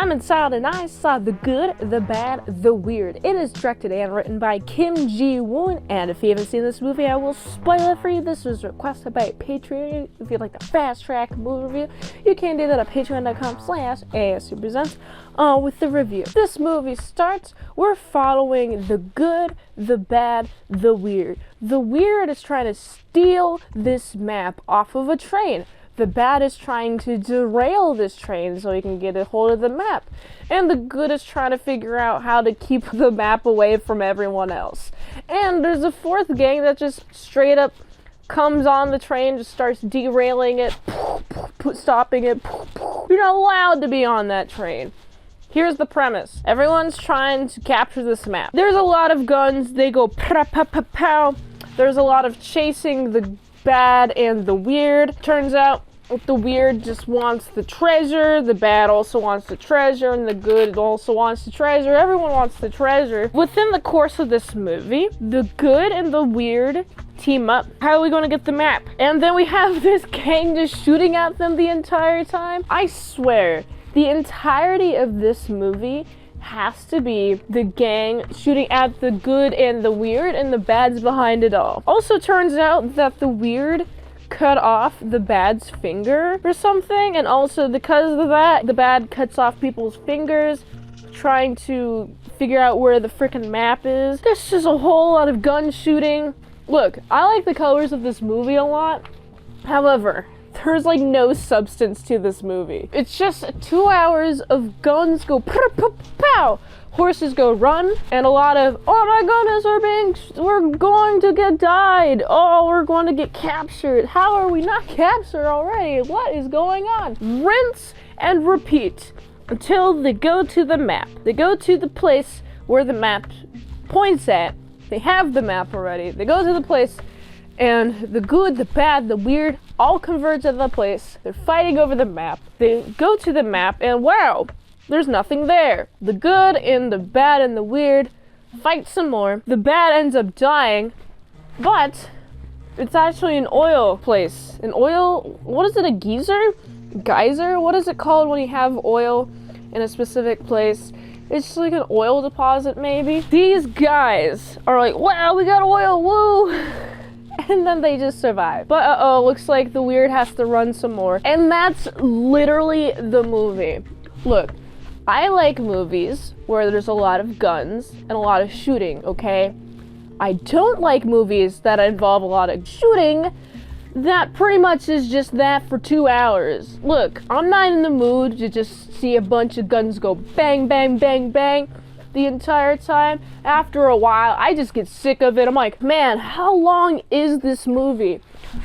I'm inside and I saw the good, the bad, the weird. It is directed and written by Kim Ji-woon, and if you haven't seen this movie, I will spoil it for you. This was requested by Patreon. If you'd like to fast track movie review, you can do that at patreon.com/ASEPresents with the review. This movie starts, we're following the good, the bad, the weird. The weird is trying to steal this map off of a train. The bad is trying to derail this train so he can get a hold of the map. And the good is trying to figure out how to keep the map away from everyone else. And there's a fourth gang that just straight up comes on the train, just starts derailing it, stopping it. You're not allowed to be on that train. Here's the premise. Everyone's trying to capture this map. There's a lot of guns. They go pow. There's a lot of chasing the bad and the weird. Turns out the weird just wants the treasure, the bad also wants the treasure, and the good also wants the treasure. Everyone wants the treasure. Within the course of this movie, the good and the weird team up. How are we going to get the map? And then we have this gang just shooting at them the entire time. I swear, the entirety of this movie has to be the gang shooting at the good and the weird, and the bad's behind it all. Also turns out that the weird cut off the bad's finger or something, and also because of that, the bad cuts off people's fingers trying to figure out where the freaking map is. There's just a whole lot of gun shooting. Look, I like the colors of this movie a lot. However, there's like no substance to this movie. It's just 2 hours of guns go pow, horses go run, and a lot of, oh my goodness, we're going to get died. Oh, we're going to get captured. How are we not captured already? What is going on? Rinse and repeat until they go to the map. They go to the place where the map points at. They have the map already. They go to the place, and the good, the bad, the weird all converge at the place. They're fighting over the map. They go to the map and wow, there's nothing there. The good and the bad and the weird fight some more. The bad ends up dying, but it's actually an oil place. An oil, what is it, a geyser? Geyser? What is it called when you have oil in a specific place? It's like an oil deposit maybe. These guys are like, wow, we got oil, woo! And then they just survive. But looks like the weird has to run some more. And that's literally the movie. Look, I like movies where there's a lot of guns and a lot of shooting, okay? I don't like movies that involve a lot of shooting that pretty much is just that for 2 hours. Look, I'm not in the mood to just see a bunch of guns go bang, bang, bang, bang the entire time. After a while, I just get sick of it. I'm like, man, how long is this movie?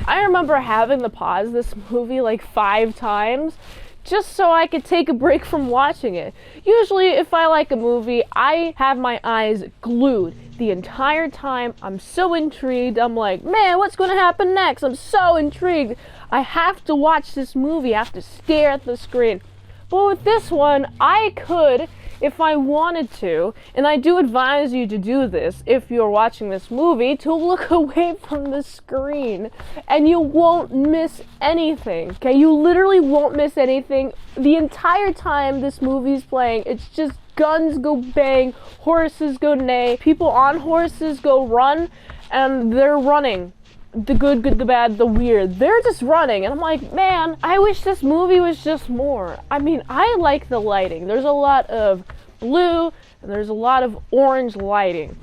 I remember having to pause this movie like 5 times just so I could take a break from watching it. Usually, if I like a movie, I have my eyes glued the entire time. I'm so intrigued. I'm like, man, what's going to happen next? I'm so intrigued. I have to watch this movie. I have to stare at the screen. But with this one, I could, if I wanted to, and I do advise you to do this if you're watching this movie, to look away from the screen, and you won't miss anything, okay? You literally won't miss anything. The entire time this movie's playing, it's just guns go bang, horses go neigh, people on horses go run, and they're running. The good, the bad, the weird. They're just running. And I'm like, man, I wish this movie was just more. I mean, I like the lighting. There's a lot of blue and there's a lot of orange lighting.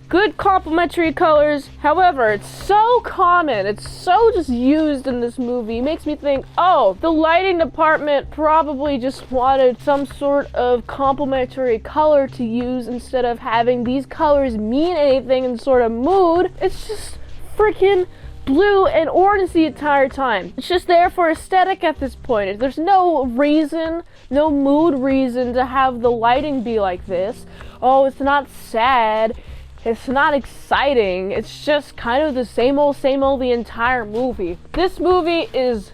Good complementary colors. However, it's so common. It's so just used in this movie. It makes me think, oh, the lighting department probably just wanted some sort of complementary color to use instead of having these colors mean anything in sort of mood. It's just freaking blue and orange the entire time. It's just there for aesthetic at this point. There's no reason, no mood reason to have the lighting be like this. Oh, it's not sad. It's not exciting. It's just kind of the same old the entire movie. This movie is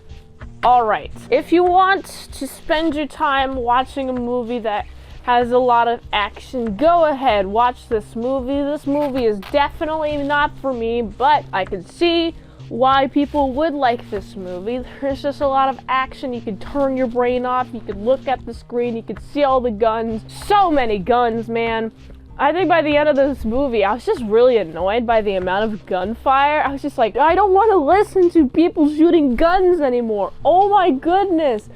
alright. If you want to spend your time watching a movie that has a lot of action, go ahead, watch this movie. This movie is definitely not for me, but I can see why people would like this movie. There's just a lot of action. You could turn your brain off. You could look at the screen. You could see all the guns. So many guns, man. I think by the end of this movie, I was just really annoyed by the amount of gunfire. I was just like, I don't want to listen to people shooting guns anymore. Oh my goodness.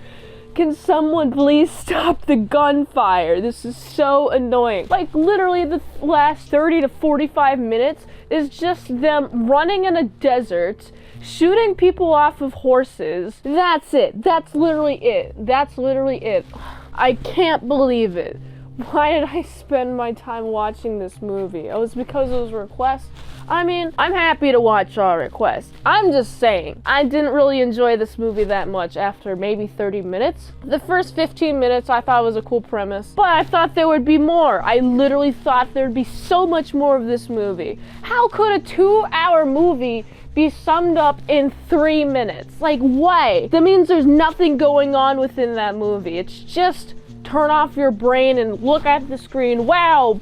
Can someone please stop the gunfire? This is so annoying. Like, literally the last 30 to 45 minutes is just them running in a desert, shooting people off of horses. That's it. That's literally it. That's literally it. I can't believe it. Why did I spend my time watching this movie? It was because it was a request. I mean, I'm happy to watch all requests. I'm just saying, I didn't really enjoy this movie that much after maybe 30 minutes. The first 15 minutes I thought was a cool premise, but I thought there would be more. I literally thought there'd be so much more of this movie. How could a 2-hour movie be summed up in 3 minutes? Like, why? That means there's nothing going on within that movie. It's just turn off your brain and look at the screen. Wow,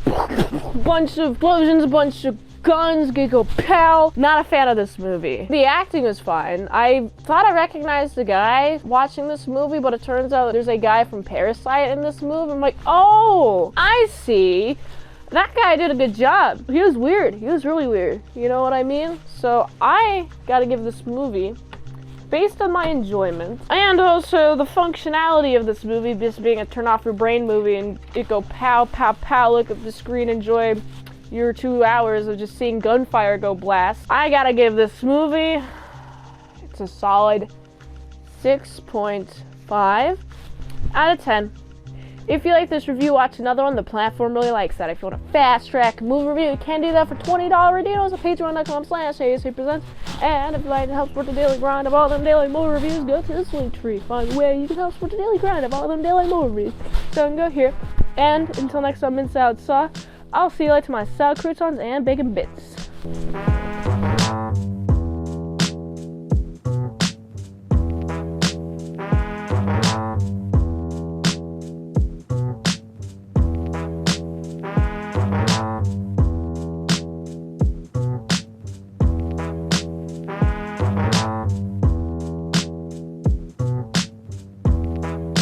bunch of explosions, bunch of guns, go pow. Not a fan of this movie. The acting was fine. I thought I recognized the guy watching this movie, but it turns out there's a guy from Parasite in this movie. I'm like, oh, I see. That guy did a good job. He was weird. He was really weird. You know what I mean? So I gotta give this movie, based on my enjoyment, and also the functionality of this movie, just being a turn off your brain movie and it go pow, pow, pow, look at the screen, enjoy your 2 hours of just seeing gunfire go blast. I gotta give this movie, it's a solid 6.5 out of 10. If you like this review, watch another one. The platform really likes that. If you want a fast track movie review, you can do that for $20 Radinos at patreon.com/ASEPresents. And if you'd like to help support the daily grind of all them daily movie reviews, go to this link tree. Find a way you can help support the daily grind of all them daily movie reviews. So go here. And until next time, mint salad sauce, I'll see you later to my salad croutons and bacon bits.